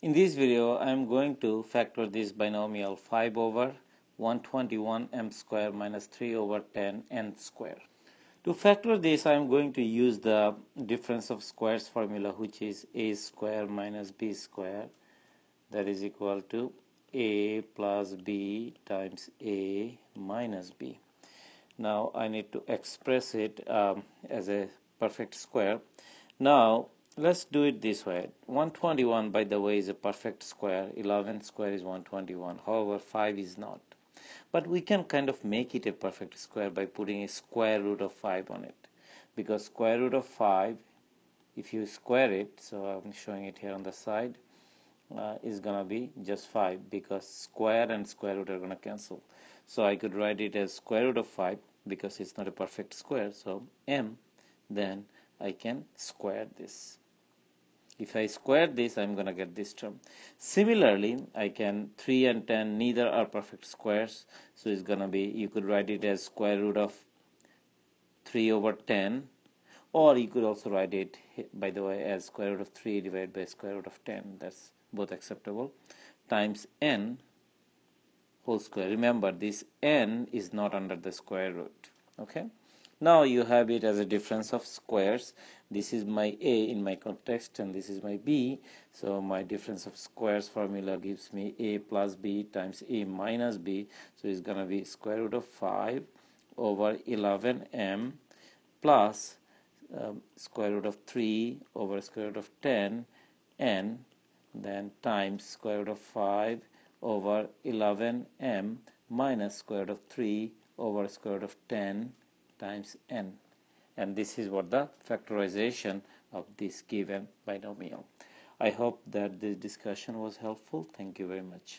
In this video, I am going to factor this binomial 5 over 121 m square minus 3 over 10 n square. To factor this, I am going to use the difference of squares formula, which is a square minus b square, that is equal to a plus b times a minus b. Now I need to express it as a perfect square. Now let's do it this way. 121, by the way, is a perfect square. 11 square is 121. However, 5 is not. But we can kind of make it a perfect square by putting a square root of 5 on it. Because square root of 5, if you square it, so I'm showing it here on the side, is going to be just 5, because square and square root are going to cancel. So I could write it as square root of 5 because it's not a perfect square. So m, then I can square this. If I square this, I'm going to get this term. Similarly, I can 3 and 10, neither are perfect squares. So it's going to be, you could write it as square root of 3 over 10. Or you could also write it, by the way, as square root of 3 divided by square root of 10. That's both acceptable. Times n whole square. Remember, this n is not under the square root. Okay. Now you have it as a difference of squares. This is my a in my context and this is my b. So my difference of squares formula gives me a plus b times a minus b. So it's going to be square root of 5 over 11m plus square root of 3 over square root of 10 n, then times square root of 5 over 11m minus square root of 3 over square root of 10 times n. And this is what the factorization of this given binomial. I hope that this discussion was helpful. Thank you very much.